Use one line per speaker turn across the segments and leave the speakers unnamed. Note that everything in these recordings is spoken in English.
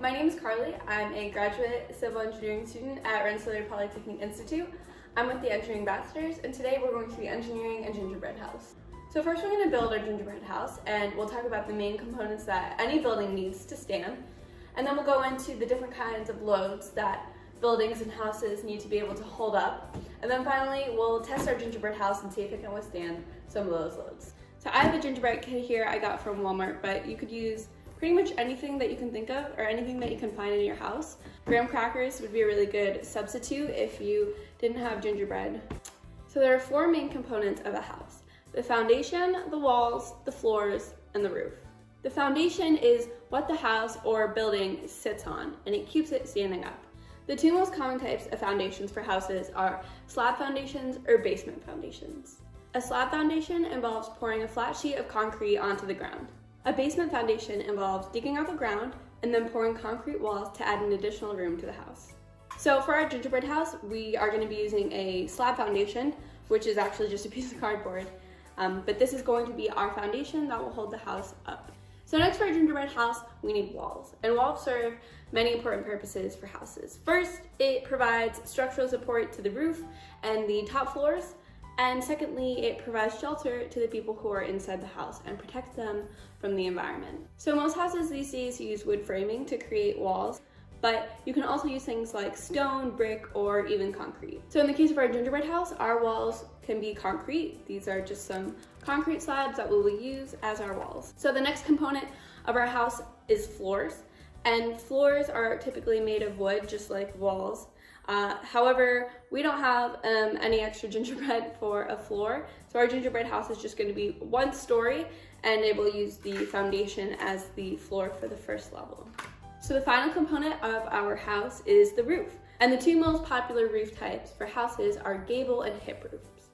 My name is Carly. I'm a graduate civil engineering student at Rensselaer Polytechnic Institute. I'm with the Engineering Bachelors, and today we're going to be engineering a gingerbread house. So first we're going to build our gingerbread house, and we'll talk about the main components that any building needs to stand. And then we'll go into the different kinds of loads that buildings and houses need to be able to hold up. And then finally, we'll test our gingerbread house and see if it can withstand some of those loads. So I have a gingerbread kit here I got from Walmart, but you could use pretty much anything that you can think of or anything that you can find in your house. Graham crackers would be a really good substitute if you didn't have gingerbread. So there are four main components of a house: the foundation, the walls, the floors, and the roof. The foundation is what the house or building sits on, and it keeps it standing up. The two most common types of foundations for houses are slab foundations or basement foundations. A slab foundation involves pouring a flat sheet of concrete onto the ground. A basement foundation involves digging out the ground and then pouring concrete walls to add an additional room to the house. So for our gingerbread house, we are going to be using a slab foundation, which is actually just a piece of cardboard. But this is going to be our foundation that will hold the house up. So next for our gingerbread house, we need walls. And walls serve many important purposes for houses. First, it provides structural support to the roof and the top floors. And secondly, it provides shelter to the people who are inside the house and protects them from the environment. So most houses these days use wood framing to create walls, but you can also use things like stone, brick, or even concrete. So in the case of our gingerbread house, our walls can be concrete. These are just some concrete slabs that we will use as our walls. So the next component of our house is floors. And floors are typically made of wood, just like walls. However, we don't have any extra gingerbread for a floor, so our gingerbread house is just going to be one story, and it will use the foundation as the floor for the first level. So the final component of our house is the roof, and the two most popular roof types for houses are gable and hip roofs.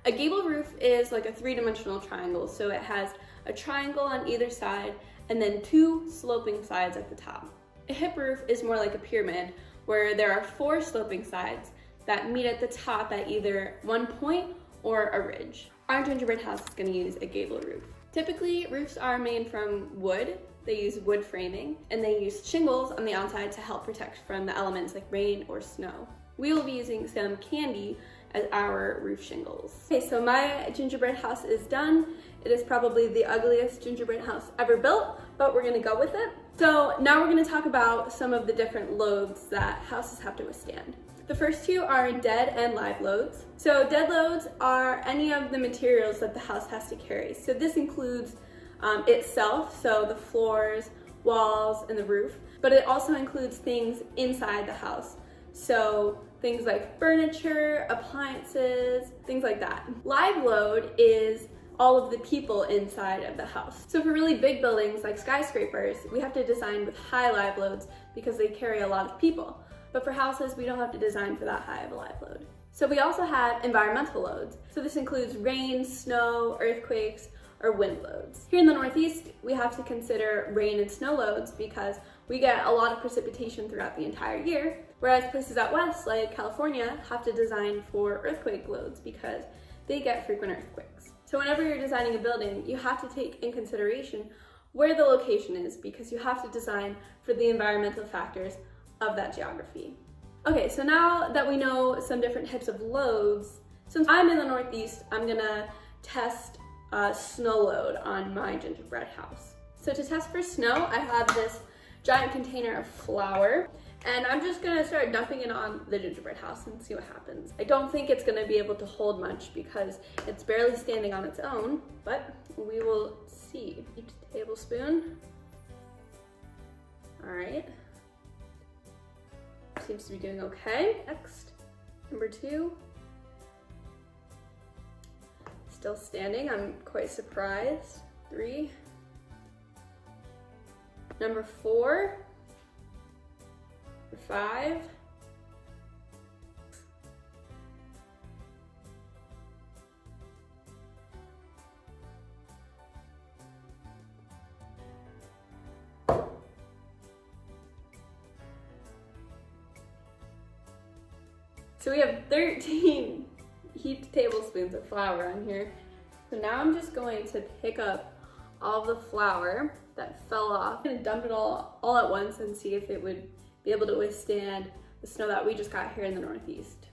A gable roof is like a three-dimensional triangle, so it has a triangle on either side and then two sloping sides at the top. A hip roof is more like a pyramid, where there are four sloping sides that meet at the top at either one point or a ridge. Our gingerbread house is going to use a gable roof. Typically, roofs are made from wood. They use wood framing, and they use shingles on the outside to help protect from the elements like rain or snow. We will be using some candy as our roof shingles. Okay, so my gingerbread house is done. It is probably the ugliest gingerbread house ever built, but we're gonna go with it. So now we're gonna talk about some of the different loads that houses have to withstand. The first two are dead and live loads. So dead loads are any of the materials that the house has to carry. So this includes itself, so the floors, walls, and the roof, but it also includes things inside the house. So things like furniture, appliances, things like that. Live load is all of the people inside of the house. So for really big buildings like skyscrapers, we have to design with high live loads because they carry a lot of people. But for houses, we don't have to design for that high of a live load. So we also have environmental loads. So this includes rain, snow, earthquakes, or wind loads. Here in the Northeast, we have to consider rain and snow loads because we get a lot of precipitation throughout the entire year, whereas places out west, like California, have to design for earthquake loads because they get frequent earthquakes. So whenever you're designing a building, you have to take in consideration where the location is because you have to design for the environmental factors of that geography. Okay, so now that we know some different types of loads, since I'm in the Northeast, I'm gonna test snow load on my gingerbread house. So to test for snow, I have this giant container of flour, and I'm just gonna start dumping it on the gingerbread house and see what happens. I don't think it's gonna be able to hold much because it's barely standing on its own, but we will see. Each tablespoon. All right. Seems to be doing okay. Next, number 2. Still standing, I'm quite surprised. 3. Number 4. 5. So we have 13 heaped tablespoons of flour on here. So now I'm just going to pick up all of the flour that fell off. I'm gonna dump it all at once and see if it would be able to withstand the snow that we just got here in the Northeast.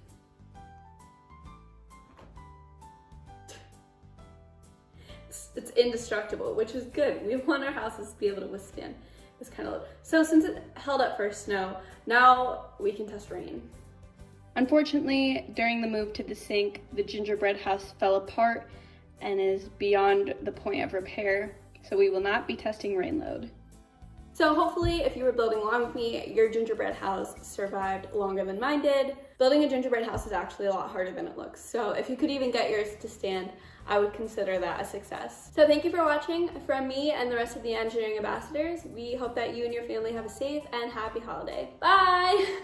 It's indestructible, which is good. We want our houses to be able to withstand this kind of load. So since it held up for snow, now we can test rain. Unfortunately, during the move to the sink, the gingerbread house fell apart and is beyond the point of repair, so we will not be testing rain load. So hopefully, if you were building along with me, your gingerbread house survived longer than mine did. Building a gingerbread house is actually a lot harder than it looks, so if you could even get yours to stand, I would consider that a success. So thank you for watching. From me and the rest of the engineering ambassadors, we hope that you and your family have a safe and happy holiday. Bye!